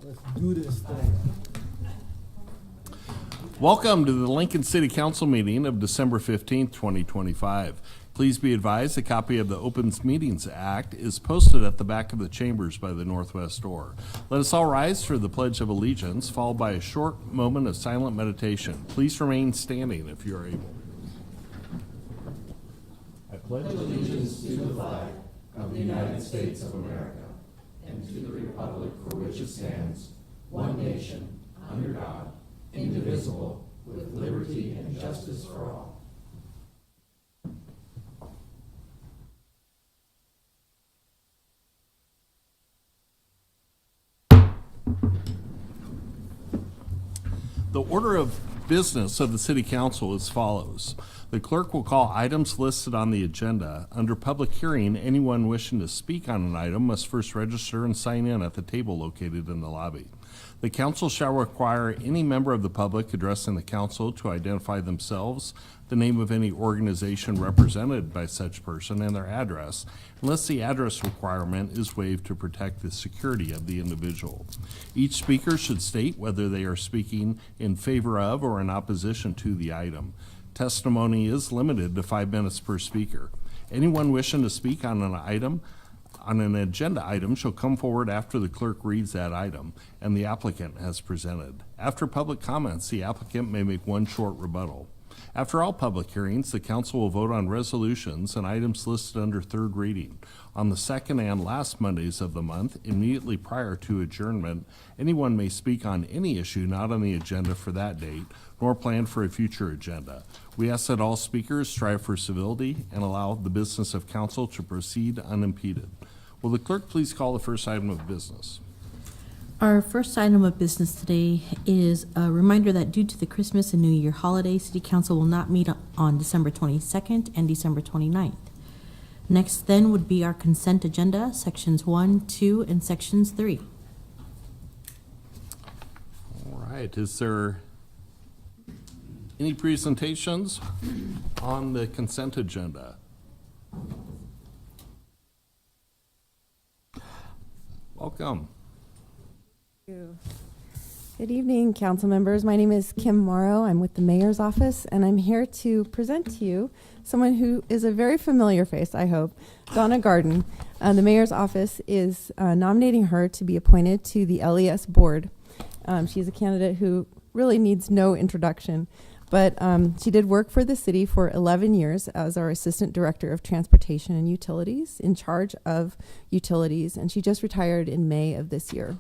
Let's do this thing. Welcome to the Lincoln City Council meeting of December 15th, 2025. Please be advised a copy of the Open Meetings Act is posted at the back of the chambers by the northwest door. Let us all rise for the Pledge of Allegiance, followed by a short moment of silent meditation. Please remain standing if you are able. I pledge allegiance to the flag of the United States of America and to the republic for which it stands, one nation, under God, indivisible, with liberty and justice for all. The order of business of the City Council is as follows. The clerk will call items listed on the agenda. Under public hearing, anyone wishing to speak on an item must first register and sign in at the table located in the lobby. The council shall require any member of the public addressing the council to identify themselves, the name of any organization represented by such person, and their address, unless the address requirement is waived to protect the security of the individual. Each speaker should state whether they are speaking in favor of or in opposition to the item. Testimony is limited to 5 minutes per speaker. Anyone wishing to speak on an agenda item shall come forward after the clerk reads that item and the applicant has presented. After public comments, the applicant may make one short rebuttal. After all public hearings, the council will vote on resolutions and items listed under third reading. On the second and last Mondays of the month, immediately prior to adjournment, anyone may speak on any issue not on the agenda for that date, nor planned for a future agenda. We ask that all speakers strive for civility and allow the business of council to proceed unimpeded. Will the clerk please call the first item of business? Our first item of business today is a reminder that due to the Christmas and New Year holiday, City Council will not meet on December 22nd and December 29th. Next then would be our consent agenda, sections 1, 2, and sections 3. All right, is there any presentations on the consent agenda? Welcome. Good evening, council members. My name is Kim Morrow. I'm with the mayor's office, and I'm here to present to you someone who is a very familiar face, I hope, Donna Garden. The mayor's office is nominating her to be appointed to the LES board. She's a candidate who really needs no introduction, but she did work for the city for 11 years as our assistant director of transportation and utilities, in charge of utilities, and she just retired in May of this year.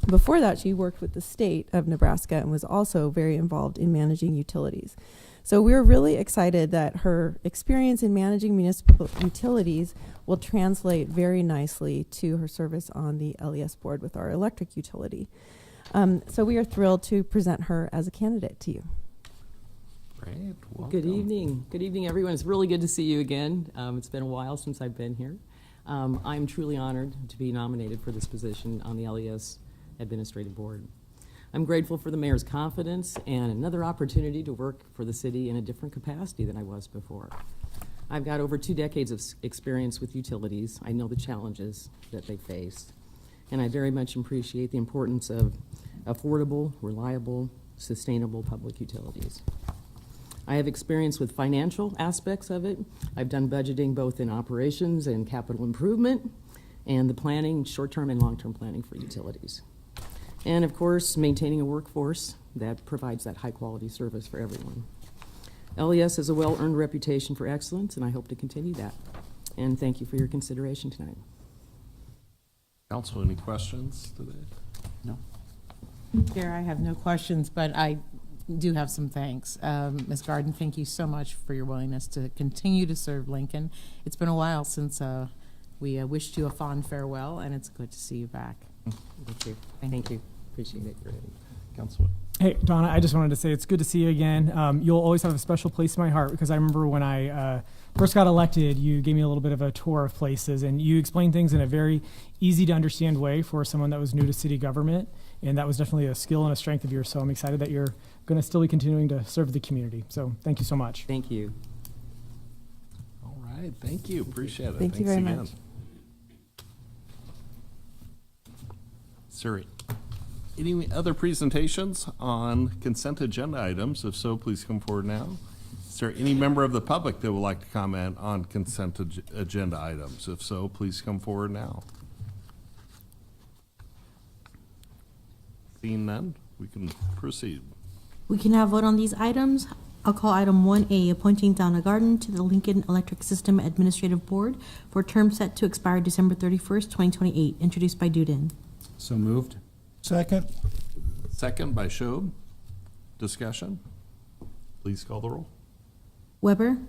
Before that, she worked with the state of Nebraska and was also very involved in managing utilities. So we're really excited that her experience in managing municipal utilities will translate very nicely to her service on the LES board with our electric utility. So we are thrilled to present her as a candidate to you. Great. Welcome. Good evening. Good evening, everyone. It's really good to see you again. It's been a while since I've been here. I'm truly honored to be nominated for this position on the LES Administrative Board. I'm grateful for the mayor's confidence and another opportunity to work for the city in a different capacity than I was before. I've got over 2 decades of experience with utilities. I know the challenges that they face, and I very much appreciate the importance of affordable, reliable, sustainable public utilities. I have experience with financial aspects of it. I've done budgeting both in operations and capital improvement, and the planning, short-term and long-term planning for utilities. And of course, maintaining a workforce that provides that high-quality service for everyone. LES has a well-earned reputation for excellence, and I hope to continue that. And thank you for your consideration tonight. Council, any questions today? No. Chair, I have no questions, but I do have some thanks. Ms. Garden, thank you so much for your willingness to continue to serve Lincoln. It's been a while since we wished you a fond farewell, and it's good to see you back. Thank you. Thank you. Appreciate it. Council. Hey, Donna, I just wanted to say it's good to see you again. You'll always have a special place in my heart because I remember when I first got elected, you gave me a little bit of a tour of places and you explained things in a very easy to understand way for someone that was new to city government. And that was definitely a skill and a strength of yours. So I'm excited that you're going to still be continuing to serve the community. So thank you so much. Thank you. All right. Thank you. Appreciate it. Thank you very much. Siri. Any other presentations on consent agenda items? If so, please come forward now. Is there any member of the public that would like to comment on consent agenda items? If so, please come forward now. Seeing none, we can proceed. We can now vote on these items. I'll call item 1A, appointing Donna Garden to the Lincoln Electric System Administrative Board for a term set to expire December 31st, 2028, introduced by Duden. So moved. Second. Second by Schob. Discussion? Please call the roll. Weber,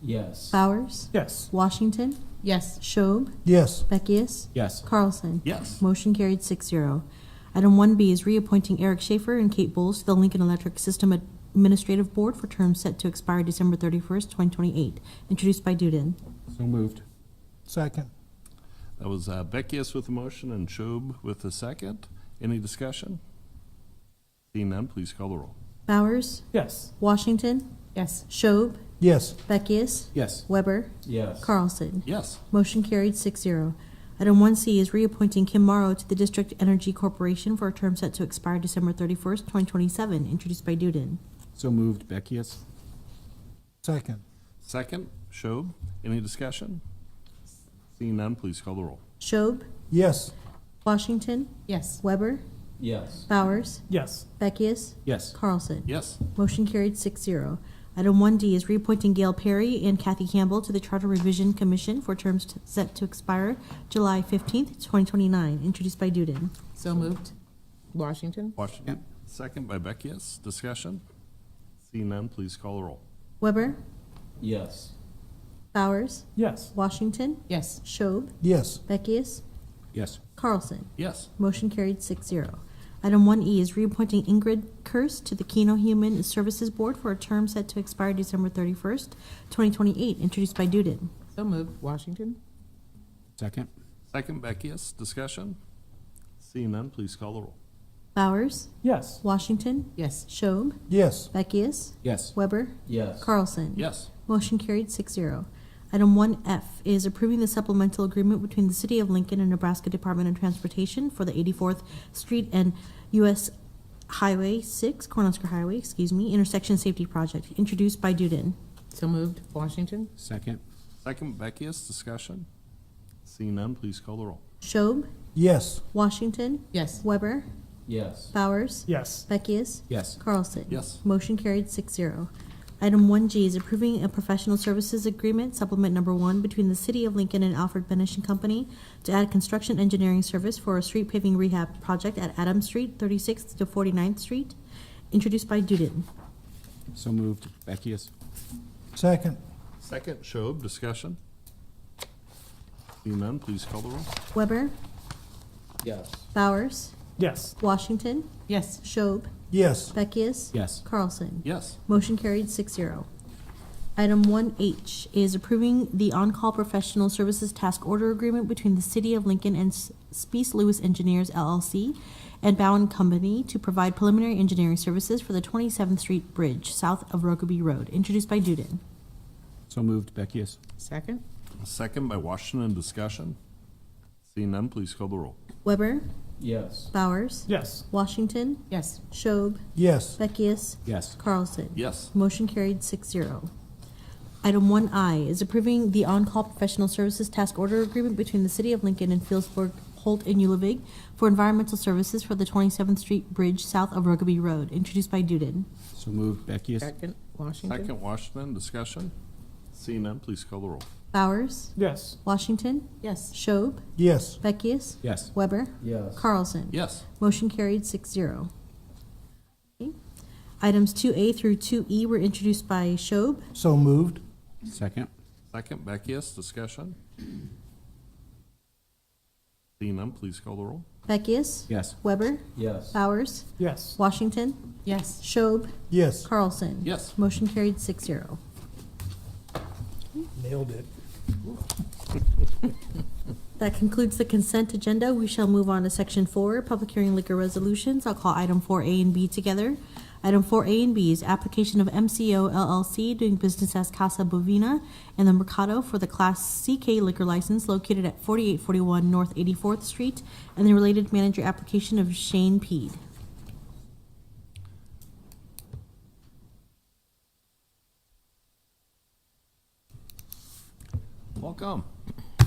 Yes. Bowers, Yes. Washington, Yes. Schob, Yes. Beckius, Yes. Carlson. Yes. Motion carried 6-0. Item 1B is reappointing Eric Schaefer and Kate Bowles to the Lincoln Electric System Administrative Board for terms set to expire December 31st, 2028, introduced by Duden. So moved. Second. That was Beckius with the motion and Schob with the second. Any discussion? Seeing none, please call the roll. Bowers, Yes. Washington, Yes. Schob, Yes. Beckius, Yes. Weber, Yes. Carlson. Yes. Motion carried 6-0. Item 1C is reappointing Kim Morrow to the District Energy Corporation for a term set to expire December 31st, 2027, introduced by Duden. So moved. Beckius. Second. Second, Schob. Any discussion? Seeing none, please call the roll. Schob, Yes. Washington, Yes. Weber, Yes. Bowers, Yes. Beckius, Yes. Carlson. Yes. Motion carried 6-0. Item 1D is reappointing Gail Perry and Kathy Campbell to the Charter Revision Commission for terms set to expire July 15th, 2029, introduced by Duden. So moved. Washington? Washington. Second by Beckius. Discussion? Seeing none, please call the roll. Weber, Yes. Bowers, Yes. Washington, Yes. Schob, Yes. Beckius, Yes. Carlson. Yes. Motion carried 6-0. Item 1E is reappointing Ingrid Kurse to the Keno Human Services Board for a term set to expire December 31st, 2028, introduced by Duden. So moved. Washington? Second. Second, Beckius. Discussion? Seeing none, please call the roll. Bowers, Yes. Washington, Yes. Schob, Yes. Beckius, Yes. Weber, Yes. Carlson. Yes. Motion carried 6-0. Item 1F is approving the supplemental agreement between the City of Lincoln and Nebraska Department of Transportation for the 84th Street and US Highway 6, Cornhusker Highway, intersection safety project, introduced by Duden. So moved. Washington? Second. Second, Beckius. Discussion? Seeing none, please call the roll. Schob, Yes. Washington, Yes. Weber, Yes. Bowers, Yes. Beckius, Yes. Carlson. Yes. Motion carried 6-0. Item 1G is approving a professional services agreement, supplement number 1, between the City of Lincoln and Alfred Benish and Company to add construction engineering service for a street paving rehab project at Adams Street, 36th to 49th Street, introduced by Duden. So moved. Beckius. Second. Second, Schob. Discussion? Seeing none, please call the roll. Weber, Yes. Bowers, Yes. Washington, Yes. Schob, Yes. Beckius, Yes. Carlson. Yes. Motion carried 6-0. Item 1H is approving the on-call professional services task order agreement between the City of Lincoln and Speece Lewis Engineers LLC and Bowen Company to provide preliminary engineering services for the 27th Street Bridge south of Rokeby Road, introduced by Duden. So moved. Beckius. Second? Second by Washington. Discussion? Seeing none, please call the roll. Weber, Yes. Bowers, Yes. Washington, Yes. Schob, Yes. Beckius, Yes. Carlson. Yes. Motion carried 6-0. Item 1I is approving the on-call professional services task order agreement between the City of Lincoln and Phillipsburg, Holt, and Ullvig for environmental services for the 27th Street Bridge south of Rokeby Road, introduced by Duden. So moved. Beckius. Second? Washington? Second, Washington. Discussion? Seeing none, please call the roll. Bowers, Yes. Washington, Yes. Schob, Yes. Beckius, Yes. Weber, Yes. Carlson. Yes. Motion carried 6-0. Okay. Items 2A through 2E were introduced by Schob. So moved. Second. Second, Beckius. Discussion? Seeing none, please call the roll. Beckius, Yes. Weber, Yes. Bowers, Yes. Washington, Yes. Schob, Yes. Carlson. Yes. Motion carried 6-0. Nailed it. That concludes the consent agenda. We shall move on to section 4, public hearing liquor resolutions. I'll call item 4A and B together. Item 4A and B is application of MCO LLC doing business as Casa Bovina and the Mercado for the Class CK liquor license located at 4841 North 84th Street and the related manager application of Shane Peed. Welcome.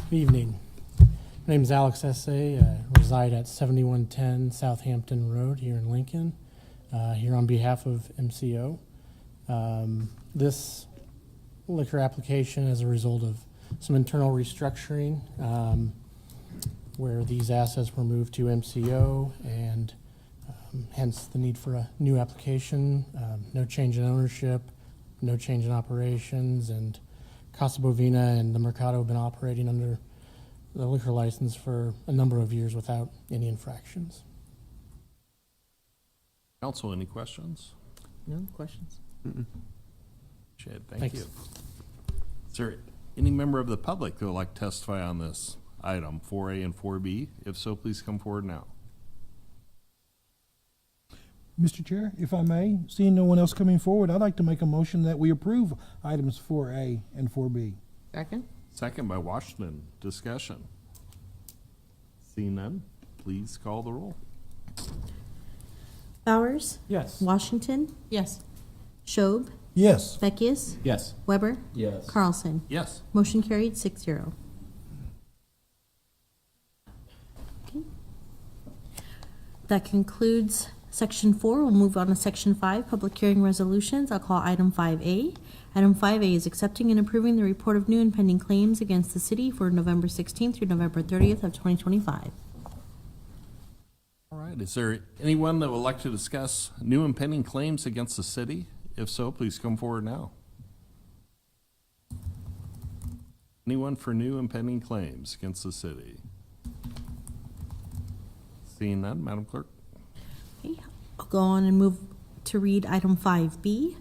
Good evening. My name is Alex Essay. I reside at 7110 Southampton Road here in Lincoln, here on behalf of MCO. This liquor application is a result of some internal restructuring where these assets were moved to MCO and hence the need for a new application. No change in ownership, no change in operations, and Casa Bovina and the Mercado have been operating under the liquor license for a number of years without any infractions. Council, any questions? No questions? Chad, thank Thanks. you. Is there any member of the public who would like to testify on this item, 4A and 4B? If so, please come forward now. Mr. Chair, if I may, seeing no one else coming forward, I'd like to make a motion that we approve items 4A and 4B. Second? Second by Washington. Discussion. Seeing none, please call the roll. Bowers? Yes. Washington? Yes. Schob? Yes. Beckius? Yes. Weber? Yes. Carlson? Yes. Motion carried 6-0. Okay. That concludes Section 4. We'll move on to Section 5, Public Hearing Resolutions. I'll call item 5A. Item 5A is accepting and approving the report of new and pending claims against the city for November 16th through November 30th of 2025. All right. Is there anyone that would like to discuss new and pending claims against the city? If so, please come forward now. Anyone for new and pending claims against the city? Seeing none, Madam Clerk? Okay, I'll go on and move to read item 5B.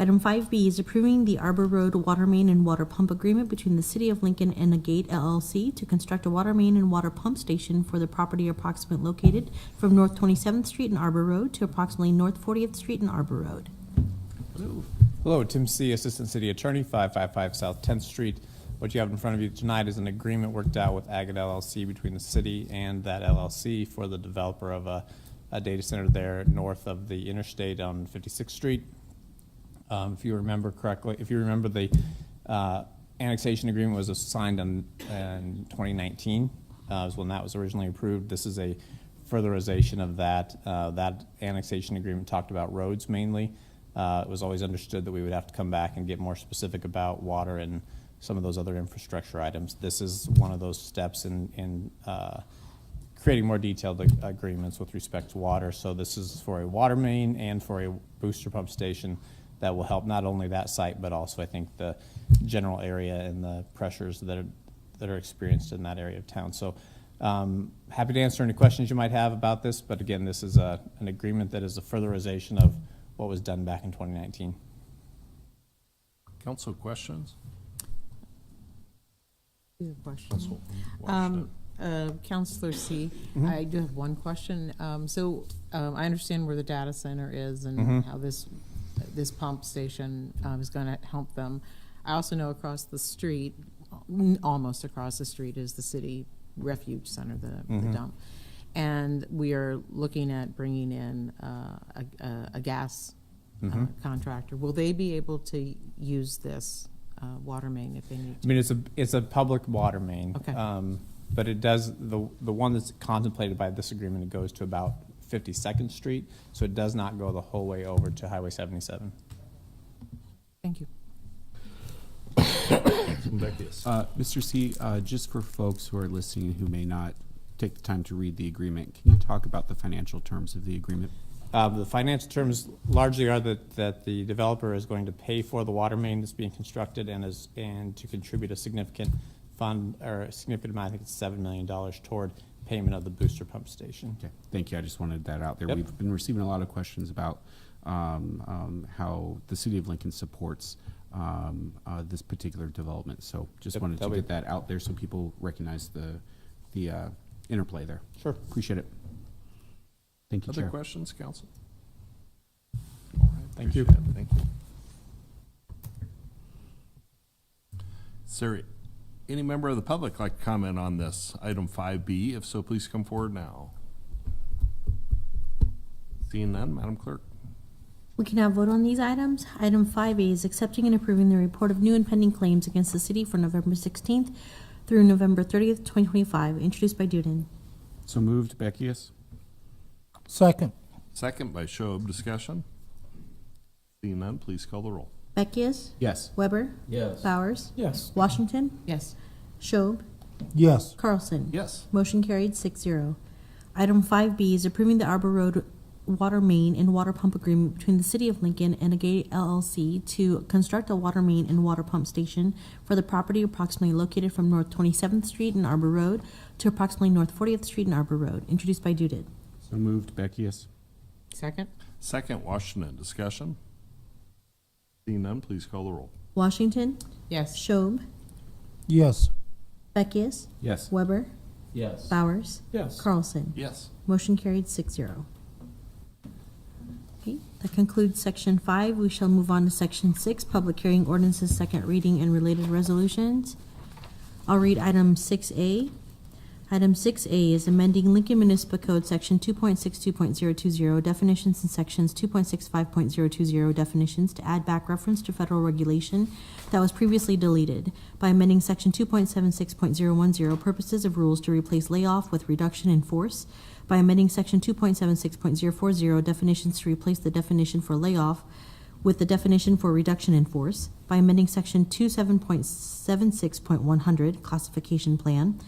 Item 5B is approving the Arbor Road water main and water pump agreement between the City of Lincoln and Agate LLC to construct a water main and water pump station for the property approximately located from North 27th Street and Arbor Road to approximately North 40th Street and Arbor Road. Hello, Tim C., Assistant City Attorney, 555 South 10th Street. What you have in front of you tonight is an agreement worked out with Agate LLC between the city and that LLC for the developer of a data center there north of the interstate on 56th Street. If you remember correctly, the annexation agreement was signed in 2019, is when that was originally approved. This is a furtherization of that. That annexation agreement talked about roads mainly. It was always understood that we would have to come back and get more specific about water and some of those other infrastructure items. This is one of those steps in creating more detailed agreements with respect to water. So this is for a water main and for a booster pump station that will help not only that site, but also I think the general area and the pressures that are experienced in that area of town. So happy to answer any questions you might have about this, but again, this is an agreement that is a furtherization of what was done back in 2019. Council questions? You have a question? Council Washington. Counselor C., I do have one question. I understand where the data center is and how this pump station is going to help them. I also know across the street, almost across the street, is the city refuge center, the dump. And we are looking at bringing in a gas contractor. Will they be able to use this water main if they need to? I mean, it's a public water main. Okay. But it does, the one that's contemplated by this agreement, it goes to about 52nd Street, so it does not go the whole way over to Highway 77. Thank you. Mr. C., just for folks who are listening who may not take the time to read the agreement, can you talk about the financial terms of the agreement? The financial terms largely are that the developer is going to pay for the water main that's being constructed and to contribute a significant fund, or a significant amount, I think it's $7 million, toward payment of the booster pump station. Okay, thank you. I just wanted that out there. Yep. We've been receiving a lot of questions about how the city of Lincoln supports this particular development. So just Yep, wanted to that'll get that out there so people recognize the interplay there. Sure. Appreciate it. Thank you, Other Chair. questions, Council? Thank you. Appreciate it. Thank you. Is there any member of the public like to comment on this item 5B? If so, please come forward now. Seeing none, Madam Clerk. We can now vote on these items. Item 5A is accepting and approving the report of new and pending claims against the city for November 16th through November 30th, 2025, introduced by Duden. So moved, Beckius. Second. Second by Shob. Discussion. Seeing none, please call the roll. Beckius? Yes. Weber? Yes. Bowers? Yes. Washington? Yes. Shob? Yes. Carlson? Yes. Motion carried 6-0. Item 5B is approving the Arbor Road water main and water pump agreement between the City of Lincoln and Agate LLC to construct a water main and water pump station for the property approximately located from North 27th Street and Arbor Road to approximately North 40th Street and Arbor Road, introduced by Duden. So moved, Beckius. Second? Second, Washington. Discussion. Seeing none, please call the roll. Washington? Yes. Shob? Yes. Beckius? Yes. Weber? Yes. Bowers? Yes. Carlson? Yes. Motion carried 6-0. Okay, that concludes section 5. We shall move on to section 6, public hearing ordinances, second reading, and related resolutions. I'll read item 6A. Item 6A is amending Lincoln Municipal Code section 2.62.020 definitions and sections 2.65.020 definitions to add back reference to federal regulation that was previously deleted by amending section 2.76.010 purposes of rules to replace layoff with reduction in force, by amending section 2.76.040 definitions to replace the definition for layoff with the definition for reduction in force, by amending section 27.76.100 classification plan,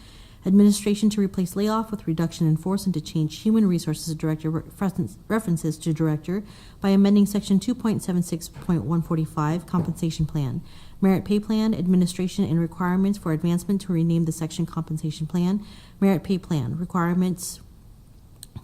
administration to replace layoff with reduction in force and to change human resources director references to director, by amending section 2.76.145 compensation plan, merit pay plan, administration and requirements for advancement to rename the section compensation plan, merit pay plan, requirements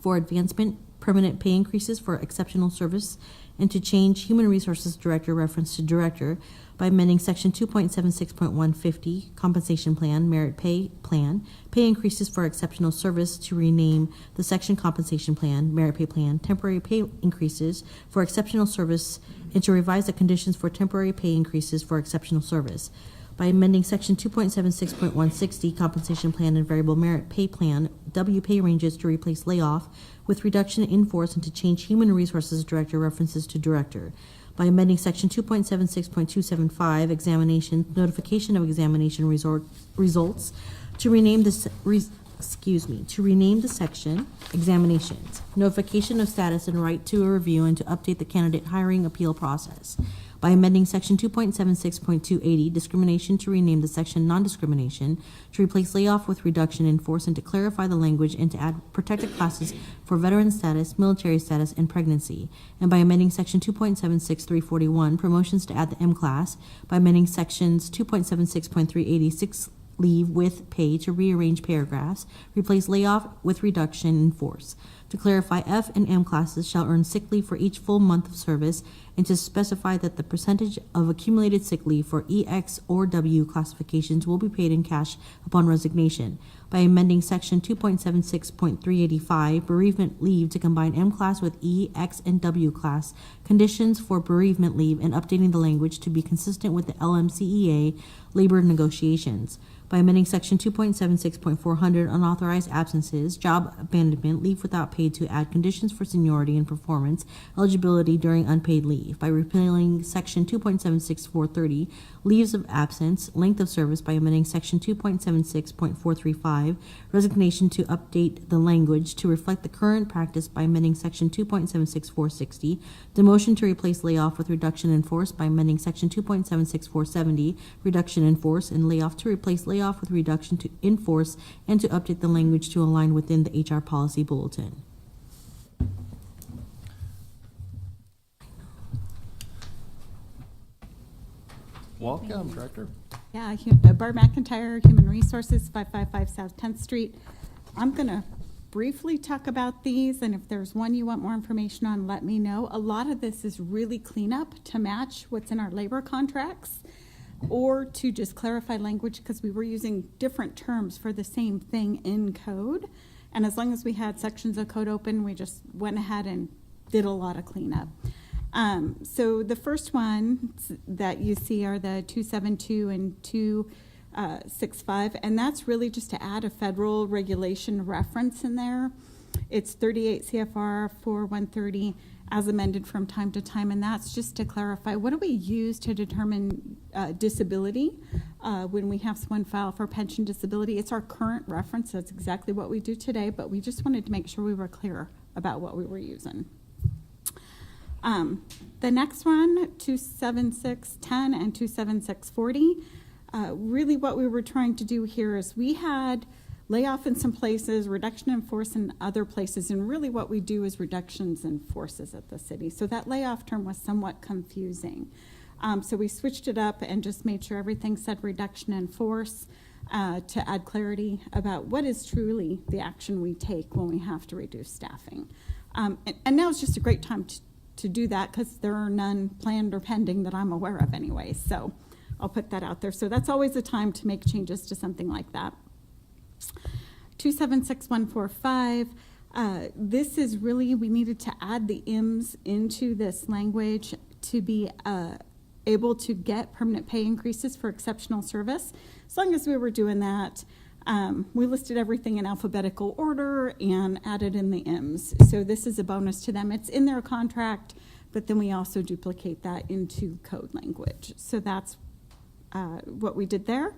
for advancement, permanent pay increases for exceptional service, and to change human resources director reference to director by amending section 2.76.150 compensation plan, merit pay plan, pay increases for exceptional service to rename the section compensation plan, merit pay plan, temporary pay increases for exceptional service, and to revise the conditions for temporary pay increases for exceptional service by amending section 2.76.160 compensation plan and variable merit pay plan, W pay ranges to replace layoff with reduction in force and to change human resources director references to director, by amending section 2.76.275 examination, notification of examination results to rename the section examinations, notification of status and right to a review and to update the candidate hiring appeal process, by amending section 2.76.280 discrimination to rename the section non-discrimination, to replace layoff with reduction in force and to clarify the language and to add protected classes for veteran status, military status, and pregnancy, and by amending section 2.76341 promotions to add the M class, by amending sections 2.76.386 leave with pay to rearrange paragraphs, replace layoff with reduction in force, to clarify F and M classes shall earn sick leave for each full month of service, and to specify that the percentage of accumulated sick leave for EX or W classifications will be paid in cash upon resignation, by amending section 2.76.385 bereavement leave to combine M class with E, X, and W class conditions for bereavement leave and updating the language to be consistent with the LMCEA labor negotiations, by amending section 2.76.400 unauthorized absences, job abandonment, leave without pay to add conditions for seniority and performance eligibility during unpaid leave, by repealing section 2.76430 leaves of absence, length of service, by amending section 2.76.435 resignation to update the language to reflect the current practice, by amending section 2.76460 demotion to replace layoff with reduction in force, by amending section 2.76470 reduction in force and layoff to replace layoff with reduction to in force, and to update the language to align within the HR policy bulletin. Welcome, Director. Yeah, Barb McIntyre, Human Resources, 555 South 10th Street. I'm going to briefly talk about these, and if there's one you want more information on, let me know. A lot of this is really cleanup to match what's in our labor contracts or to just clarify language because we were using different terms for the same thing in code. And as long as we had sections of code open, we just went ahead and did a lot of cleanup. So the first one that you see are the 272 and 265, and that's really just to add a federal regulation reference in there. It's 38 CFR 4130 as amended from time to time, and that's just to clarify, what do we use to determine disability when we have someone file for pension disability? It's our current reference. That's exactly what we do today, but we just wanted to make sure we were clear about what we were using. The next one, 27610 and 27640, really what we were trying to do here is we had layoff in some places, reduction in force in other places, and really what we do is reductions in forces at the city. So that layoff term was somewhat confusing. So we switched it up and just made sure everything said reduction in force to add clarity about what is truly the action we take when we have to reduce staffing. And now it's just a great time to do that because there are none planned or pending that I'm aware of anyway. So I'll put that out there. So that's always a time to make changes to something like that. 276145, this is really, we needed to add the IMS into this language to be able to get permanent pay increases for exceptional service. As long as we were doing that, we listed everything in alphabetical order and added in the IMS. So this is a bonus to them. It's in their contract, but then we also duplicate that into code language. So that's what we did there.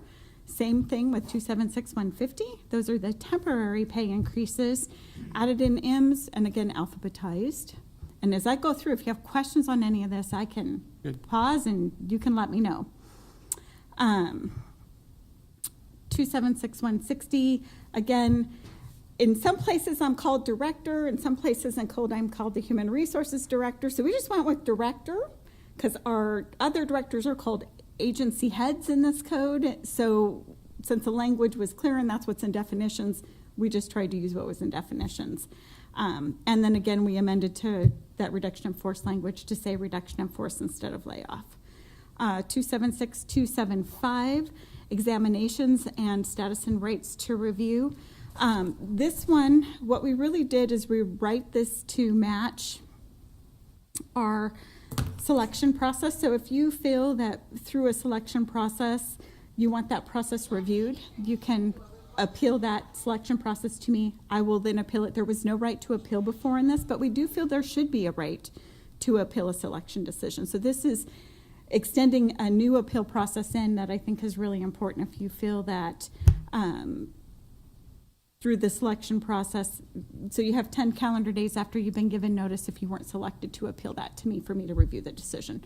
Same thing with 276150. Those are the temporary pay increases added in IMS and again alphabetized. And as I go through, if you have questions on any of this, I can pause and you can let me know. 276160, again, in some places I'm called director, in some places in code I'm called the human resources director. So we just went with director because our other directors are called agency heads in this code. So since the language was clear and that's what's in definitions, we just tried to use what was in definitions. And then again, we amended to that reduction in force language to say reduction in force instead of layoff. 276275, examinations and status and rates to review. This one, what we really did is we write this to match our selection process. So if you feel that through a selection process, you want that process reviewed, you can appeal that selection process to me. I will then appeal it. There was no right to appeal before in this, but we do feel there should be a right to appeal a selection decision. So this is extending a new appeal process in that I think is really important if you feel that through the selection process, so you have 10 calendar days after you've been given notice if you weren't selected to appeal that to me for me to review the decision.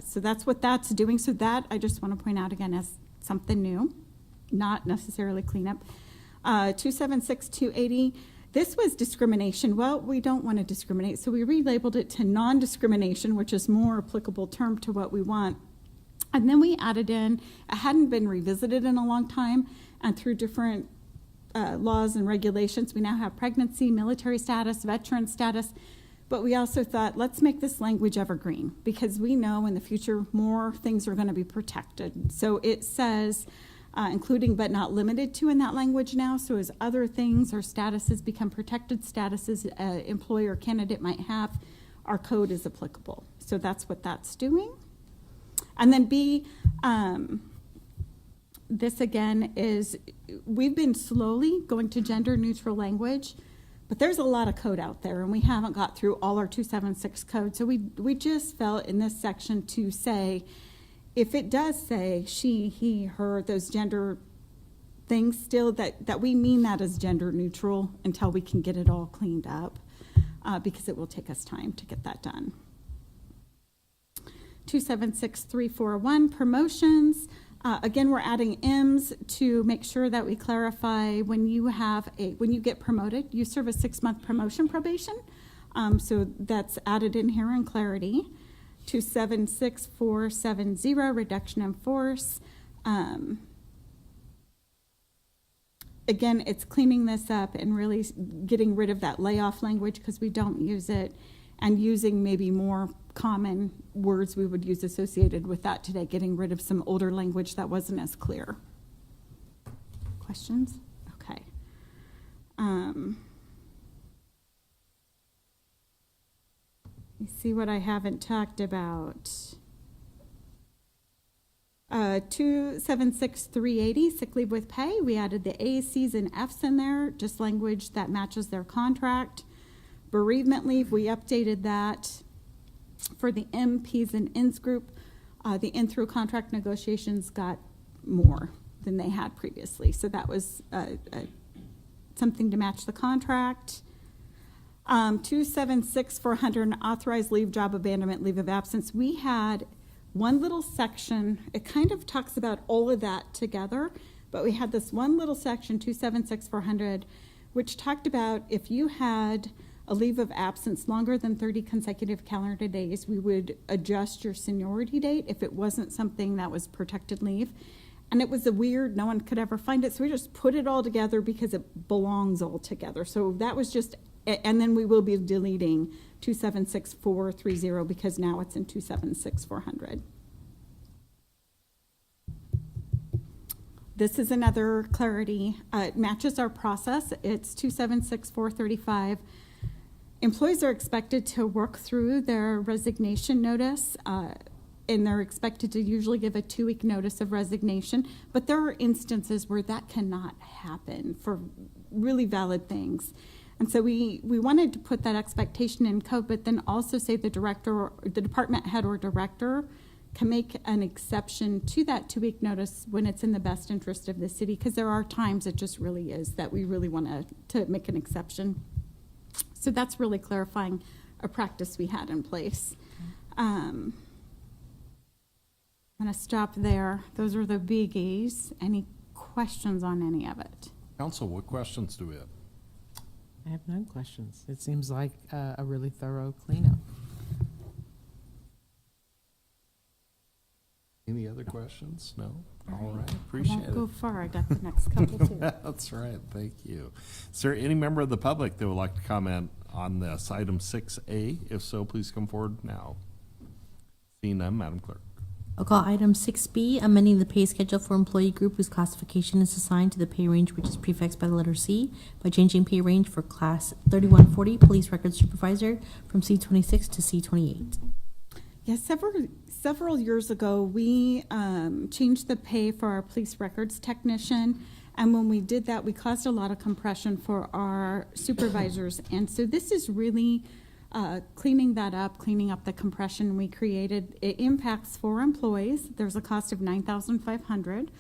So that's what that's doing. So that I just want to point out again as something new, not necessarily cleanup. 276280, this was discrimination. Well, we don't want to discriminate, so we relabeled it to non-discrimination, which is more applicable term to what we want. And then we added in, it hadn't been revisited in a long time, and through different laws and regulations, we now have pregnancy, military status, veteran status, but we also thought, let's make this language evergreen because we know in the future more things are going to be protected. So it says, including but not limited to in that language now, so as other things or statuses become protected statuses an employer or candidate might have, our code is applicable. So that's what that's doing. And then B, this again is, we've been slowly going to gender neutral language, but there's a lot of code out there and we haven't got through all our 276 code. So we just felt in this section to say, if it does say she, he, her, those gender things still, that we mean that as gender neutral until we can get it all cleaned up because it will take us time to get that done. 276341, promotions. Again, we're adding M's to make sure that we clarify when you get promoted, you serve a 6-month promotion probation. So that's added in here in clarity. 276470, reduction in force. Again, it's cleaning this up and really getting rid of that layoff language because we don't use it, and using maybe more common words we would use associated with that today, getting rid of some older language that wasn't as clear. Questions? Okay. me see what I haven't talked about. 276380, sick leave with pay. We added the A's, C's, and F's in there, just language that matches their contract. Bereavement leave, we updated that. For the M, P's, and N's group, the in through contract negotiations got more than they had previously. So that was something to match the contract. 276400, authorized leave, job abandonment, leave of absence. We had one little section, it kind of talks about all of that together, but we had this one little section, 276400, which talked about if you had a leave of absence longer than 30 consecutive calendar days, we would adjust your seniority date if it wasn't something that was protected leave. And it was a weird, no one could ever find it, so we just put it all together because it belongs all together. So that was just, and then we will be deleting 276430 because now it's in 276400. This is another clarity. It matches our process. It's 276435. Employees are expected to work through their resignation notice, and they're expected to usually give a 2-week notice of resignation, but there are instances where that cannot happen for really valid things. And so we wanted to put that expectation in code, but then also say the director, or the department head or director can make an exception to that 2-week notice when it's in the best interest of the city, because there are times it just really is that we really want to make an exception. So that's really clarifying a practice we had in place. I'm going to stop there. Those are the biggies. Any questions on any of it? Council, what questions do we have? I have no questions. It seems like a really thorough cleanup. Any other questions? No? All right, I appreciate won't go it. far. I got the next couple too. That's right, thank you. Is there any member of the public that would like to comment on this, item 6A? If so, please come forward now. Seeing none, Madam Clerk. I'll call item 6B, amending the pay schedule for employee group whose classification is assigned to the pay range which is prefixed by the letter C by changing pay range for class 3140 police record supervisor from C26 to C28. Yeah, several years ago, we changed the pay for our police records technician. And when we did that, we caused a lot of compression for our supervisors. And so this is really cleaning that up, cleaning up the compression we created. It impacts 4 employees. There's a cost of $9,500.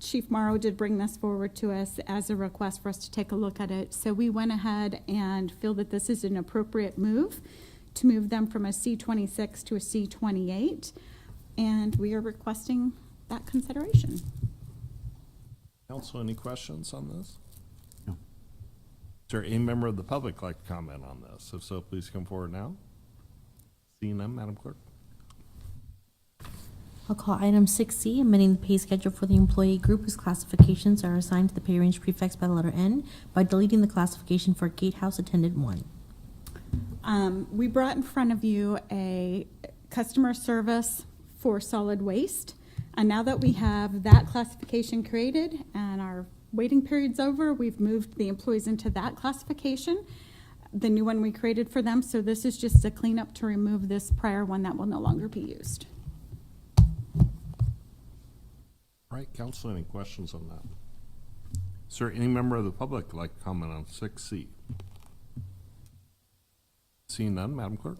Chief Morrow did bring this forward to us as a request for us to take a look at it. So we went ahead and feel that this is an appropriate move to move them from a C26 to a C28. And we are requesting that consideration. Council, any questions on this? No. Is there any member of the public like to comment on this? If so, please come forward now. Seeing none, Madam Clerk. I'll call item 6C, amending the pay schedule for the employee group whose classifications are assigned to the pay range prefixed by the letter N by deleting the classification for gatehouse attendant 1. We brought in front of you a customer service for solid waste. And now that we have that classification created and our waiting period's over, we've moved the employees into that classification, the new one we created for them. So this is just a cleanup to remove this prior one that will no longer be used. All right, Council, any questions on that? Is there any member of the public like to comment on 6C? Seeing none, Madam Clerk.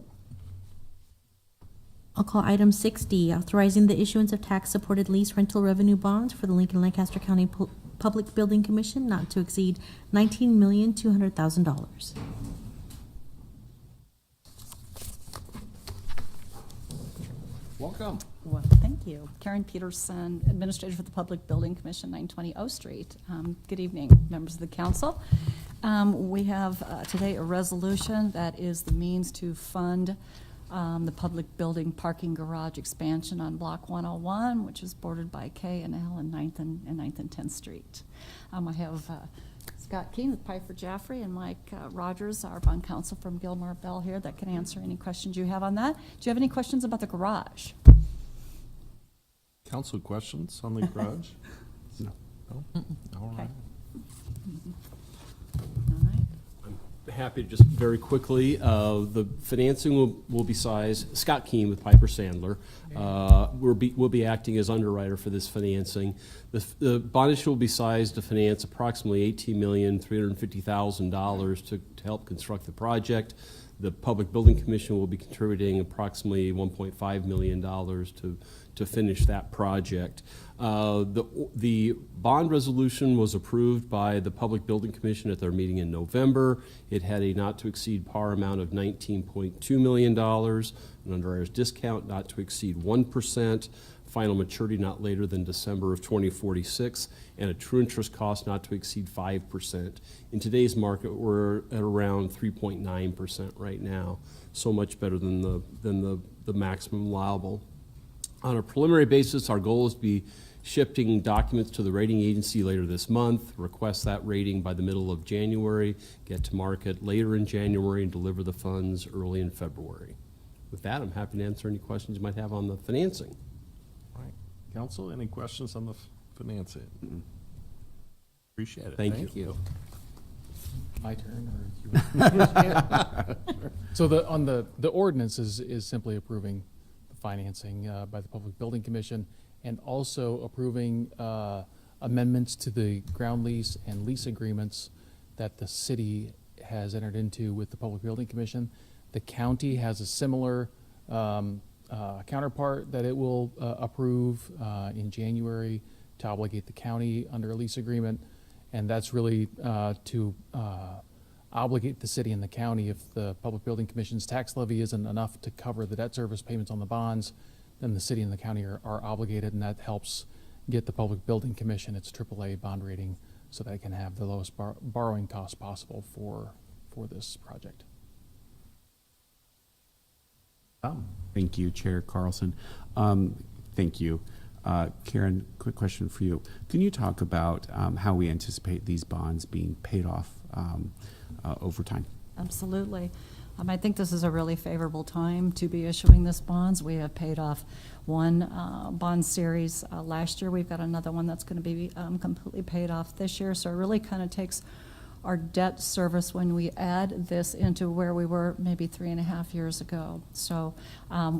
I'll call item 6D, authorizing the issuance of tax-supported lease rental revenue bonds for the Lincoln-Lancaster County Public Building Commission not to exceed $19,200,000. Welcome. Well, thank you. Karen Peterson, Administrator for the Public Building Commission, 920 O Street. Good evening, members of the council. We have today a resolution that is the means to fund the public building parking garage expansion on Block 101, which is bordered by K and L and 9th and 10th Street. I have Scott Keene with Piper Jaffray and Mike Rogers, our bond counsel from Gilmore Bell here, that can answer any questions you have on that. Do you have any questions about the garage? Council, questions on the garage? No. No? All Okay. right. All right. I'm happy to just very quickly, the financing will be sized, Scott Keen with Piper Sandler. We'll be acting as underwriter for this financing. The bond issue will be sized to finance approximately $18,350,000 to help construct the project. The Public Building Commission will be contributing approximately $1.5 million to finish that project. The bond resolution was approved by the Public Building Commission at their meeting in November. It had a not-to-exceed par amount of $19.2 million, an underwriter's discount not to exceed 1%, final maturity not later than December of 2046, and a true interest cost not to exceed 5%. In today's market, we're at around 3.9% right now, so much better than the maximum allowable. On a preliminary basis, our goal is to be shipping documents to the rating agency later this month, request that rating by the middle of January, get to market later in January, and deliver the funds early in February. With that, I'm happy to answer any questions you might have on the financing. All right. Council, any questions on the financing? Appreciate it. Thank you. My turn, or so the ordinance is simply approving the financing by the Public Building Commission, and also approving amendments to the ground lease and lease agreements that the city has entered into with the Public Building Commission. The county has a similar counterpart that it will approve in January to obligate the county under a lease agreement, and that's really to obligate the city and the county if the Public Building Commission's tax levy isn't enough to cover the debt service payments on the bonds, then the city and the county are obligated, and that helps get the Public Building Commission its AAA bond rating so that it can have the lowest borrowing cost possible for this project. Thank you, Chair Carlson. Thank you. Karen, quick question for you. Can you talk about how we anticipate these bonds being paid off over time? Absolutely. I think this is a really favorable time to be issuing this bonds. We have paid off one bond series last year. We've got another one that's going to be completely paid off this year. So it really kind of takes our debt service when we add this into where we were maybe 3.5 years ago. So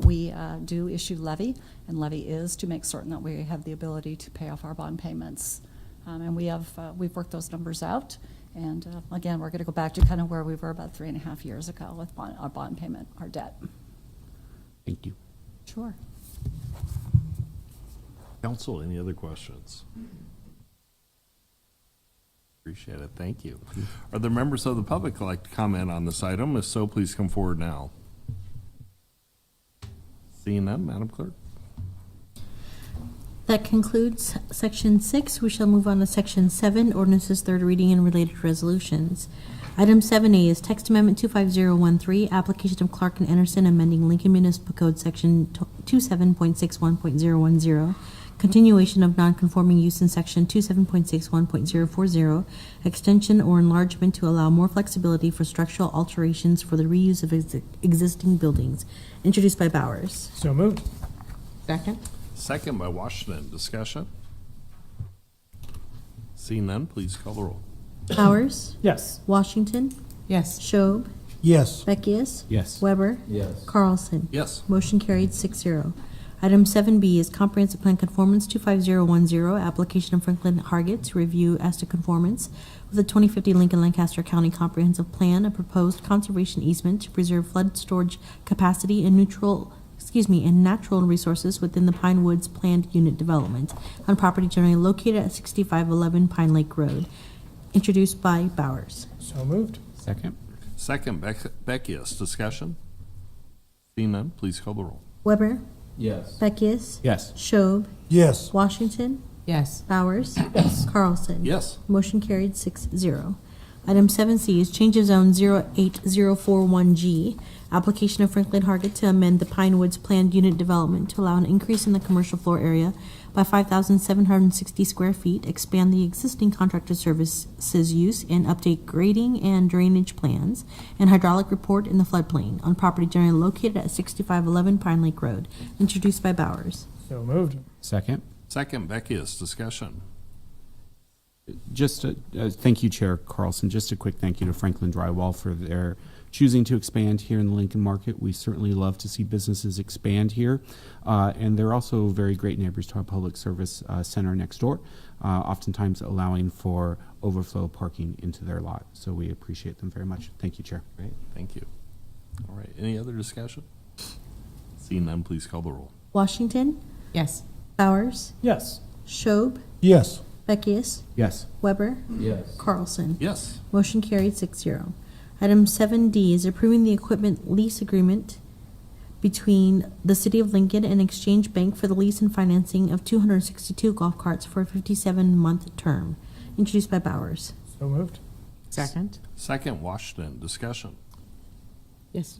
we do issue levy, and levy is to make certain that we have the ability to pay off our bond payments. And we've worked those numbers out. And again, we're going to go back to kind of where we were about 3.5 years ago with our bond payment, our debt. Thank you. Sure. Council, any other questions? Appreciate it. Thank you. Are there members of the public who'd like to comment on this item? If so, please come forward now. Seeing none, Madam Clerk. That concludes Section 6. We shall move on to Section 7, ordinances, third reading, and related resolutions. Item 7A is text amendment 25013, application of Clark and Anderson amending Lincoln Municipal Code Section 27.61.010, continuation of nonconforming use in Section 27.61.040, extension or enlargement to allow more flexibility for structural alterations for the reuse of existing buildings. Introduced by Bowers. So moved. Second? Second by Washington. Discussion? Seeing none, please call the roll. Bowers. Yes. Washington. Yes. Schob. Yes. Beckius. Yes. Weber. Yes. Carlson. Yes. Motion carried 6-0. Item 7B is comprehensive plan conformance 25010, application of Franklin Hargett to review as to conformance with the 2050 Lincoln Lancaster County Comprehensive Plan, a proposed conservation easement to preserve flood storage capacity and natural resources within the Pine Woods planned unit development on property generally located at 6511 Pine Lake Road. Introduced by Bowers. So moved. Second? Second, Beckius. Discussion? Seeing none, please call the roll. Weber. Yes. Beckius. Yes. Schob. Yes. Washington. Yes. Bowers. Yes. Carlson. Yes. Motion carried 6-0. Item 7C is change of zone 08041G, application of Franklin Hargett to amend the Pine Woods planned unit development to allow an increase in the commercial floor area by 5,760 square feet, expand the existing contractor services use, and update grading and drainage plans and hydraulic report in the floodplain on property generally located at 6511 Pine Lake Road. Introduced by Bowers. So moved. Second? Second, Beckius. Discussion? Just thank you, Chair Carlson. Just a quick thank you to Franklin Drywall for their choosing to expand here in the Lincoln market. We certainly love to see businesses expand here. And they're also very great neighbors to our public service center next door, oftentimes allowing for overflow parking into their lot. So we appreciate them very much. Thank you, Chair. Great, thank you. All right, any other discussion? Seeing none, please call the roll. Washington, Yes. Bowers, Yes. Schob, Yes. Beckius, Yes. Weber, Yes. Carlson. Yes. Motion carried 6-0. Item 7D is approving the equipment lease agreement between the City of Lincoln and Exchange Bank for the lease and financing of 262 golf carts for a 57-month term, introduced by Bowers. So moved. Second. Second, Washington, discussion. Yes.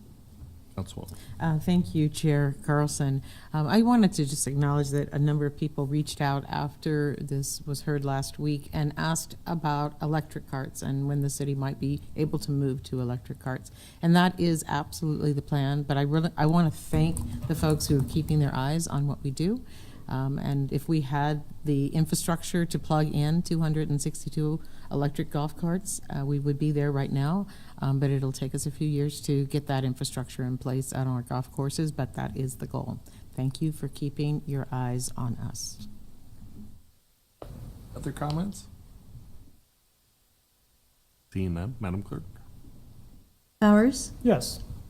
Councilwoman. Thank you, Chair Carlson. I wanted to just acknowledge that a number of people reached out after this was heard last week and asked about electric carts and when the city might be able to move to electric carts. And that is absolutely the plan, but I want to thank the folks who are keeping their eyes on what we do. And if we had the infrastructure to plug in 262 electric golf carts, we would be there right now. But it'll take us a few years to get that infrastructure in place on our golf courses, but that is the goal. Thank you for keeping your eyes on us. Other comments? Seeing none, Madam Clerk. Yes. Bowers,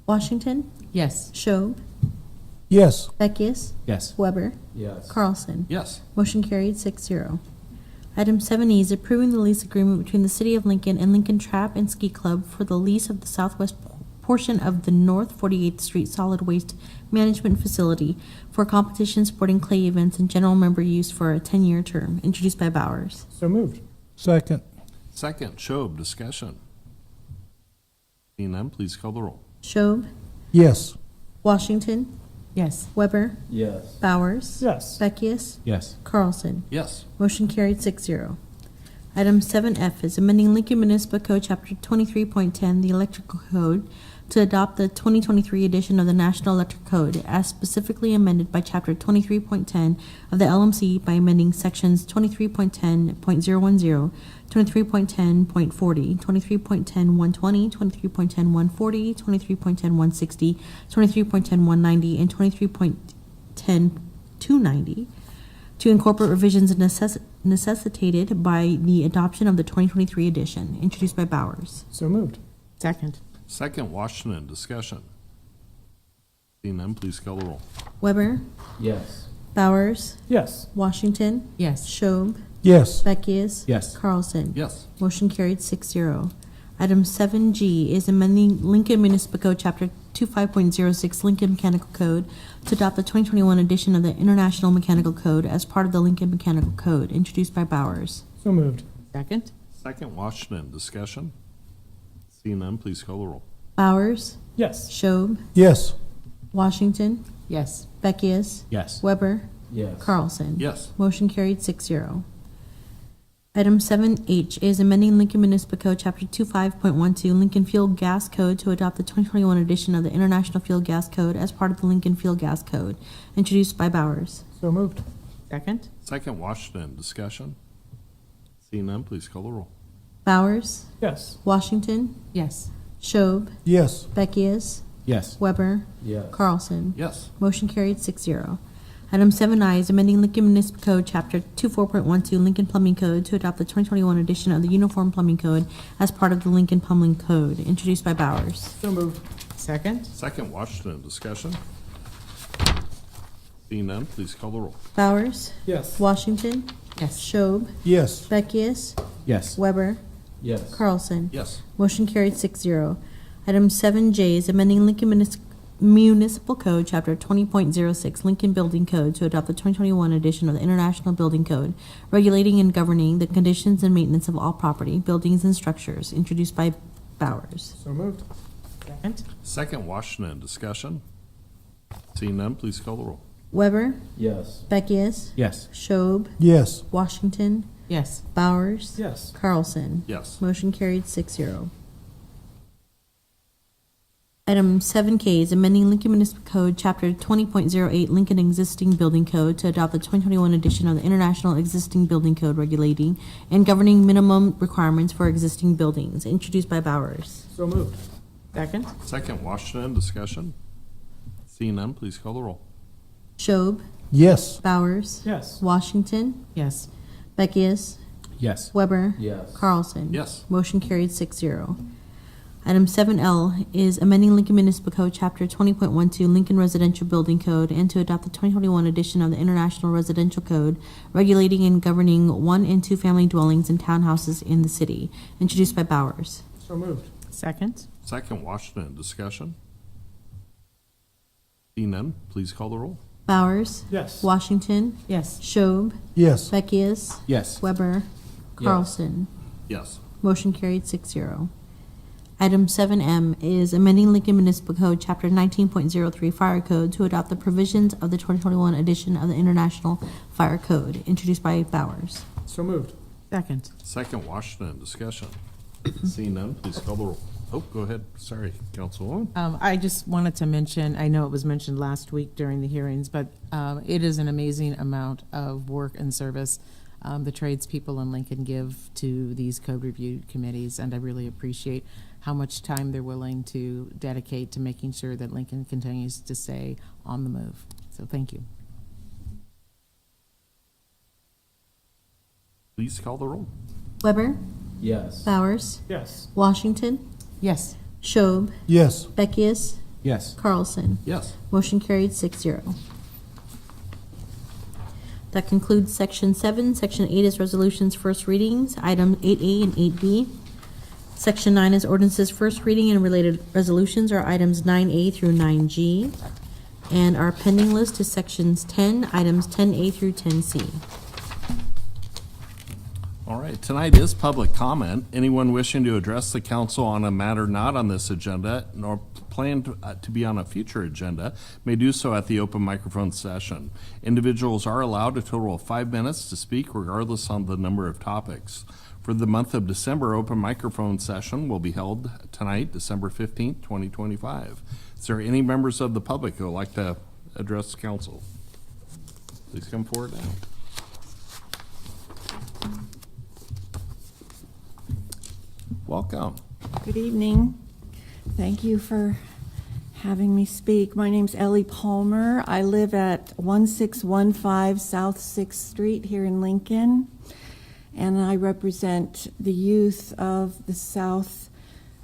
Washington, Yes. Schob, Yes. Beckius, Yes. Weber, Yes. Carlson. Yes. Motion carried 6-0. Item 7E is approving the lease agreement between the City of Lincoln and Lincoln Trap and Ski Club for the lease of the southwest portion of the North 48th Street Solid Waste Management Facility for competition, sporting clay events, and general member use for a 10-year term, introduced by Bowers. So moved. Second. Second, Schob, discussion. Seeing none, please call the roll. Schob, Yes. Washington, Yes. Weber, Yes. Bowers, Yes. Beckius, Yes. Carlson. Yes. Motion carried 6-0. Item 7F is amending Lincoln Municipal Code Chapter 23.10, the Electrical Code, to adopt the 2023 edition of the National Electric Code as specifically amended by Chapter 23.10 of the LMC by amending Sections 23.10.010, 23.10.40, 23.10.120, 23.10.140, 23.10.160, 23.10.190, and 23.10.290 to incorporate revisions necessitated by the adoption of the 2023 edition, introduced by Bowers. So moved. Second. Second, Washington, discussion. Seeing none, please call the roll. Weber, Yes. Bowers, Yes. Washington, Yes. Schob, Yes. Beckius, Yes. Carlson. Yes. Motion carried 6-0. Item 7G is amending Lincoln Municipal Code Chapter 25.06 Lincoln Mechanical Code to adopt the 2021 edition of the International Mechanical Code as part of the Lincoln Mechanical Code, introduced by Bowers. So moved. Second. Second, Washington, discussion. Seeing none, please call the roll. Bowers, Yes. Schob, Yes. Washington, Yes. Beckius, Yes. Weber, Yes. Carlson. Yes. Motion carried 6-0. Item 7H is amending Lincoln Municipal Code Chapter 25.12 Lincoln Fuel Gas Code to adopt the 2021 edition of the International Fuel Gas Code as part of the Lincoln Fuel Gas Code, introduced by Bowers. So moved. Second. Second, Washington, discussion. Seeing none, please call the roll. Bowers, Yes. Washington, Yes. Schob, Yes. Beckius, Yes. Weber, Yes. Carlson. Yes. Motion carried 6-0. Item 7I is amending Lincoln Municipal Code Chapter 24.12 Lincoln Plumbing Code to adopt the 2021 edition of the Uniform Plumbing Code as part of the Lincoln Plumbing Code, introduced by Bowers. So moved. Second. Second, Washington, discussion. Seeing none, please call the roll. Bowers, Yes. Washington, Yes. Schob, Yes. Beckius, Yes. Weber, Yes. Carlson. Yes. Motion carried 6-0. Item 7J is amending Lincoln Municipal Code Chapter 20.06 Lincoln Building Code to adopt the 2021 edition of the International Building Code, regulating and governing the conditions and maintenance of all property, buildings, and structures, introduced by Bowers. So moved. Second. Second, Washington, discussion. Seeing none, please call the roll. Weber, Yes. Beckius, Yes. Schob, Yes. Washington, Yes. Bowers, Yes. Carlson. Yes. Motion carried 6-0. Item 7K is amending Lincoln Municipal Code, Chapter 20.08, Lincoln Existing Building Code, to adopt the 2021 edition of the International Existing Building Code regulating and governing minimum requirements for existing buildings, introduced by Bowers. So moved. Second? Second, Washington, discussion. Seeing none, please call the roll. Schob, Yes. Bowers, Yes. Washington, Yes. Beckius, Yes. Weber, Yes. Carlson. Yes. Motion carried 6-0. Item 7L is amending Lincoln Municipal Code, Chapter 20.12, Lincoln Residential Building Code, and to adopt the 2021 edition of the International Residential Code, regulating and governing one- and two-family dwellings and townhouses in the city, introduced by Bowers. So moved. Second? Second, Washington, discussion. Seeing none, please call the roll. Bowers, Yes. Washington, Yes. Schob, Yes. Beckius, Yes. Weber, Carlson. Yes. Motion carried 6-0. Item 7M is amending Lincoln Municipal Code, Chapter 19.03 Fire Code, to adopt the provisions of the 2021 edition of the International Fire Code, introduced by Bowers. So moved. Second? Second, Washington, discussion. Seeing none, please call the roll. Oh, go ahead. Sorry, Councilwoman. I just wanted to mention, I know it was mentioned last week during the hearings, but it is an amazing amount of work and service the tradespeople in Lincoln give to these code review committees, and I really appreciate how much time they're willing to dedicate to making sure that Lincoln continues to stay on the move. So thank you. Please call the roll. Weber, Yes. Bowers, Yes. Washington, Yes. Schob, Yes. Beckius, Yes. Carlson. Yes. Motion carried 6-0. That concludes Section 7. Section 8 is resolutions first readings, item 8A and 8B. Section 9 is ordinances first reading and related resolutions are items 9A through 9G. And our pending list is sections 10, items 10A through 10C. All right, tonight is public comment. Anyone wishing to address the council on a matter not on this agenda nor planned to be on a future agenda may do so at the open microphone session. Individuals are allowed a total of 5 minutes to speak regardless on the number of topics. For the month of December, open microphone session will be held tonight, December 15th, 2025. Is there any members of the public who would like to address council? Please come forward now. Welcome. Good evening. Thank you for having me speak. My name's Ellie Palmer. I live at 1615 South 6th Street here in Lincoln, and I represent the youth of the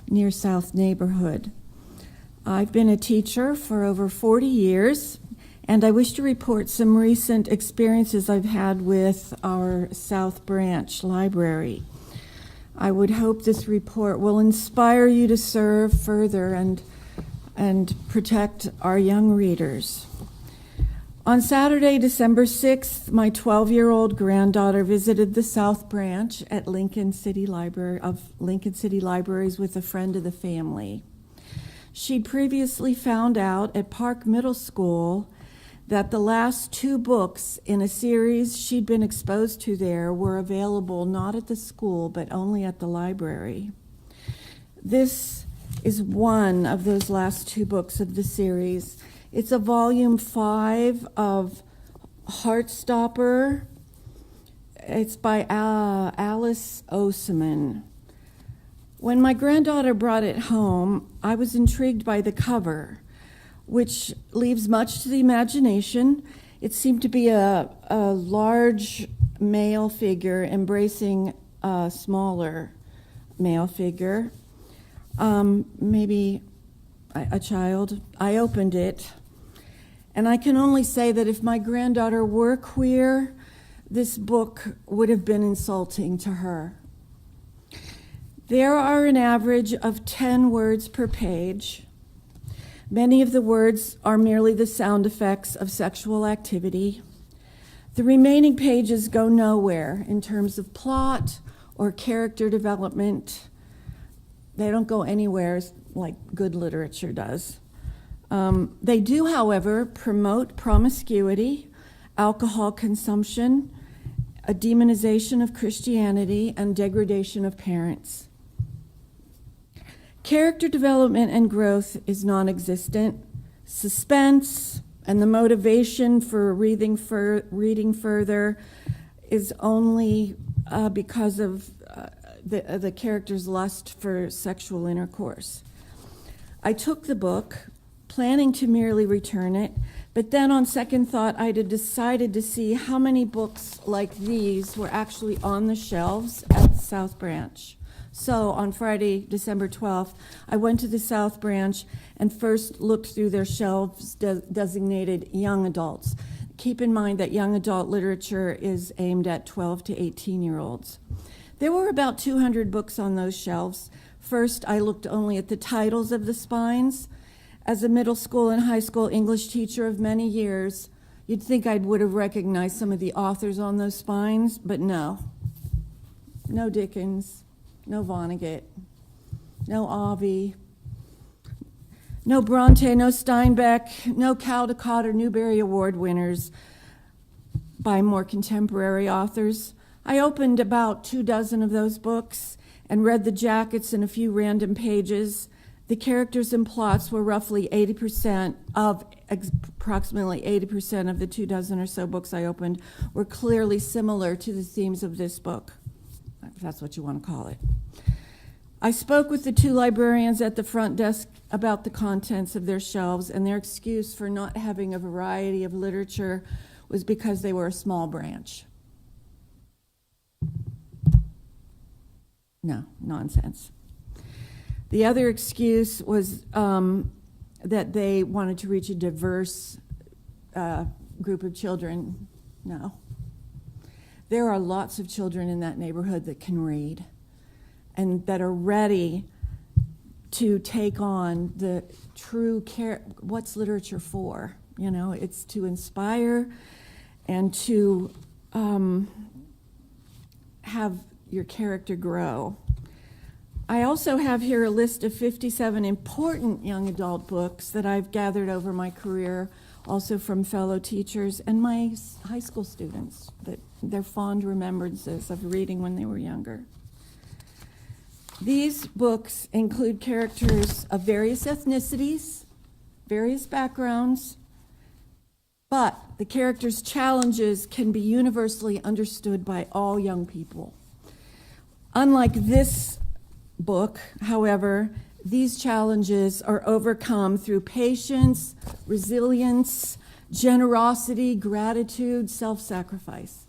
near South neighborhood. I've been a teacher for over 40 years, and I wish to report some recent experiences I've had with our South Branch Library. I would hope this report will inspire you to serve further and protect our young readers. On Saturday, December 6th, my 12-year-old granddaughter visited the South Branch at Lincoln City Library of Lincoln City Libraries with a friend of the family. She'd previously found out at Park Middle School that the last 2 books in a series she'd been exposed to there were available not at the school, but only at the library. This is one of those last 2 books of the series. It's a volume 5 of Heartstopper. It's by Alice Oseman. When my granddaughter brought it home, I was intrigued by the cover, which leaves much to the imagination. It seemed to be a large male figure embracing a smaller male figure, maybe a child. I opened it, and I can only say that if my granddaughter were queer, this book would have been insulting to her. There are an average of 10 words per page. Many of the words are merely the sound effects of sexual activity. The remaining pages go nowhere in terms of plot or character development. They don't go anywhere like good literature does. They do, however, promote promiscuity, alcohol consumption, a demonization of Christianity, and degradation of parents. Character development and growth is non-existent. Suspense and the motivation for reading further is only because of the character's lust for sexual intercourse. I took the book, planning to merely return it, but then on second thought, I had decided to see how many books like these were actually on the shelves at the South Branch. So on Friday, December 12th, I went to the South Branch and first looked through their shelves designated young adults. Keep in mind that young adult literature is aimed at 12 to 18-year-olds. There were about 200 books on those shelves. First, I looked only at the titles of the spines. As a middle school and high school English teacher of many years, you'd think I would have recognized some of the authors on those spines, but no. No Dickens, no Vonnegut, no Ovid, no Bronte, no Steinbeck, no Caldecott or Newbery Award winners by more contemporary authors. I opened about 24 of those books and read the jackets and a few random pages. The characters and plots were roughly approximately 80% of the 24 or so books I opened were clearly similar to the themes of this book, if that's what you want to call it. I spoke with the two librarians at the front desk about the contents of their shelves, and their excuse for not having a variety of literature was because they were a small branch. No, nonsense. The other excuse was that they wanted to reach a diverse group of children. No. There are lots of children in that neighborhood that can read and that are ready to take on the true care. What's literature for? You know, it's to inspire and to have your character grow. I also have here a list of 57 important young adult books that I've gathered over my career, also from fellow teachers and my high school students, that their fond remembrances of reading when they were younger. These books include characters of various ethnicities, various backgrounds, but the characters' challenges can be universally understood by all young people. Unlike this book, however, these challenges are overcome through patience, resilience, generosity, gratitude, self-sacrifice.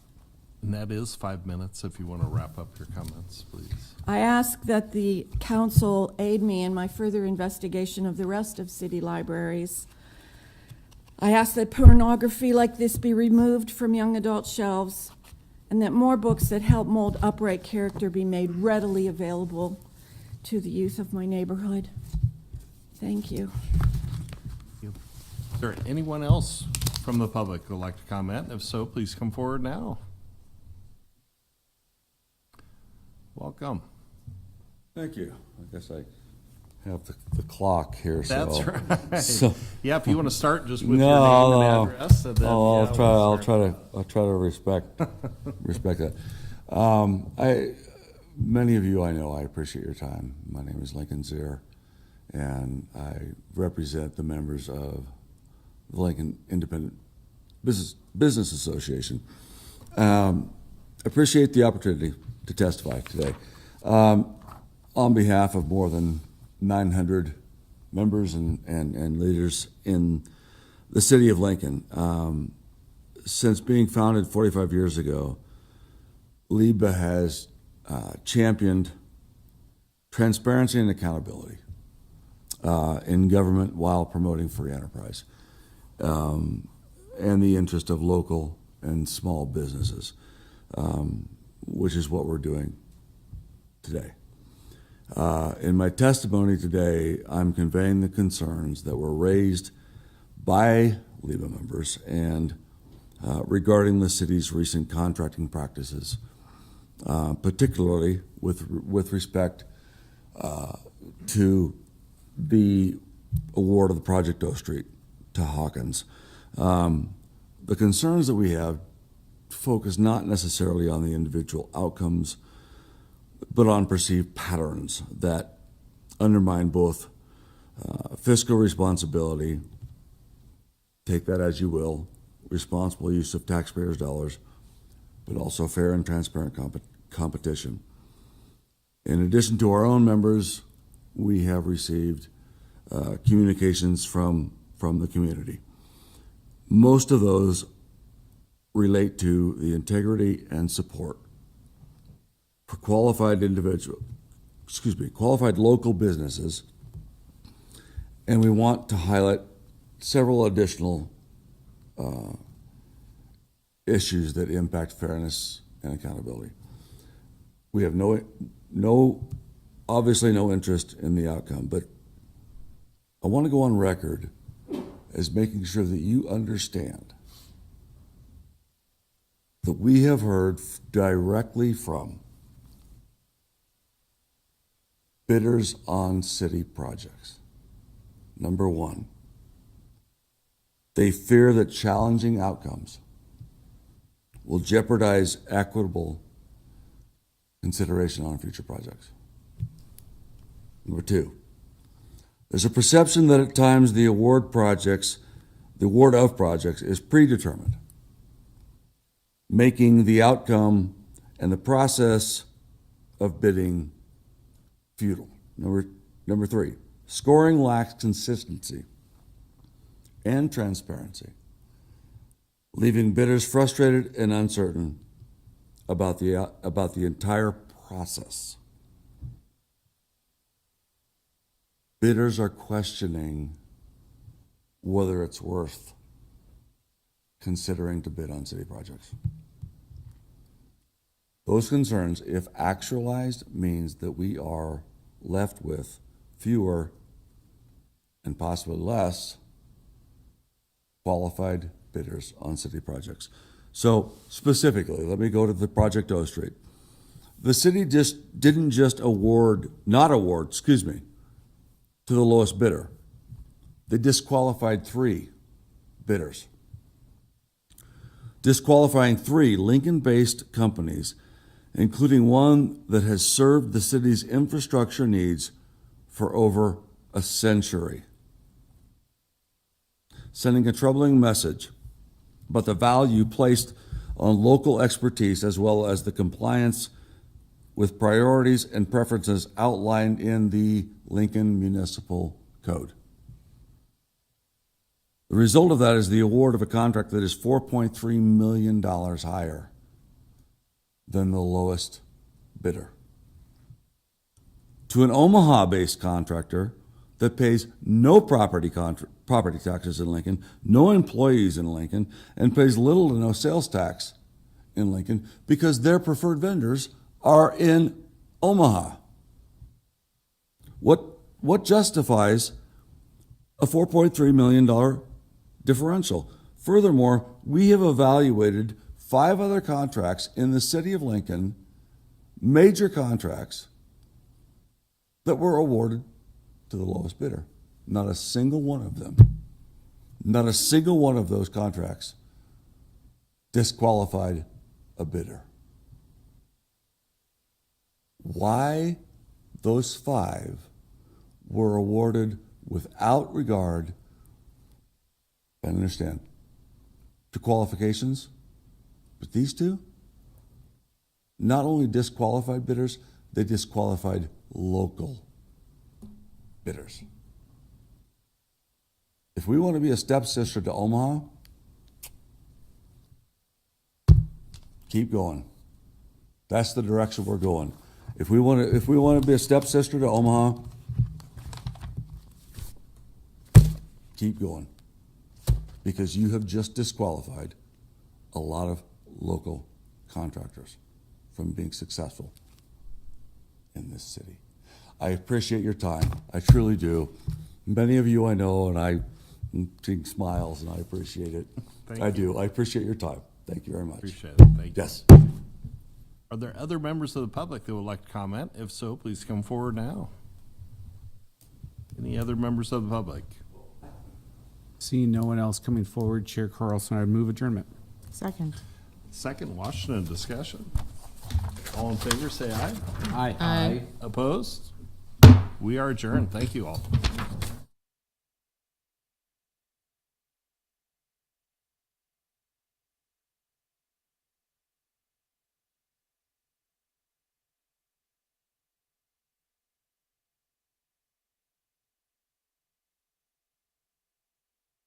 And that is 5 minutes if you want to wrap up your comments, please. I ask that the council aid me in my further investigation of the rest of city libraries. I ask that pornography like this be removed from young adult shelves, and that more books that help mold upright character be made readily available to the youth of my neighborhood. Thank you. Is there anyone else from the public who would like to comment? If so, please come forward now. Welcome. Thank you. I guess I have the clock here. That's so, right. So, yeah, if you want to start just with your name and address. And then, I'll try to respect that. Many of you I know, I appreciate your time. My name is Lincoln Zier, and I represent the members of the Lincoln Independent Business Association. Appreciate the opportunity to testify today. On behalf of more than 900 members and leaders in the city of Lincoln. Since being founded 45 years ago, LIBA has championed transparency and accountability in government while promoting free enterprise and the interest of local and small businesses, which is what we're doing today. In my testimony today, I'm conveying the concerns that were raised by LIBA members and regarding the city's recent contracting practices, particularly with respect to the award of the Project O Street to Hawkins. The concerns that we have focus not necessarily on the individual outcomes, but on perceived patterns that undermine both fiscal responsibility, take that as you will, responsible use of taxpayers' dollars, but also fair and transparent competition. In addition to our own members, we have received communications from the community. Most of those relate to the integrity and support for qualified local businesses, and we want to highlight several additional issues that impact fairness and accountability. We have obviously no interest in the outcome, but I want to go on record as making sure that you understand that we have heard directly from bidders on city projects. Number one, they fear that challenging outcomes will jeopardize equitable consideration on future projects. Number two, there's a perception that at times the award of projects is predetermined, making the outcome and the process of bidding futile. Number three, scoring lacks consistency and transparency, leaving bidders frustrated and uncertain about the entire process. Bidders are questioning whether it's worth considering to bid on city projects. Those concerns, if actualized, means that we are left with fewer and possibly less qualified bidders on city projects. So specifically, let me go to the Project O Street. The city didn't just not award to the lowest bidder. They disqualified 3 bidders. Disqualifying 3 Lincoln-based companies, including one that has served the city's infrastructure needs for over a century, sending a troubling message about the value placed on local expertise as well as the compliance with priorities and preferences outlined in the Lincoln Municipal Code. The result of that is the award of a contract that is $4.3 million higher than the lowest bidder, to an Omaha-based contractor that pays no property taxes in Lincoln, no employees in Lincoln, and pays little to no sales tax in Lincoln because their preferred vendors are in Omaha. What justifies a $4.3 million differential? Furthermore, we have evaluated 5 other contracts in the city of Lincoln, major contracts, that were awarded to the lowest bidder. Not a single one of them, not a single one of those contracts disqualified a bidder. Why those 5 were awarded without regard, I understand, to qualifications, but these 2 not only disqualified bidders, they disqualified local bidders. If we want to be a stepsister to Omaha, keep going. That's the direction we're going. If we want to be a stepsister to Omaha, keep going. Because you have just disqualified a lot of local contractors from being successful in this city. I appreciate your time. I truly do. Many of you I know, and I'm seeing smiles, and I appreciate it. I do. I appreciate your time. Thank you very much. Appreciate it. Thank you. Yes. Are there other members of the public that would like to comment? If so, please come forward now. Any other members of the public? Seeing no one else coming forward, Chair Carlson, I would move adjournment. Second. Second, Washington discussion. All in favor, say aye. Aye. Aye. Opposed? We are adjourned. Thank you all.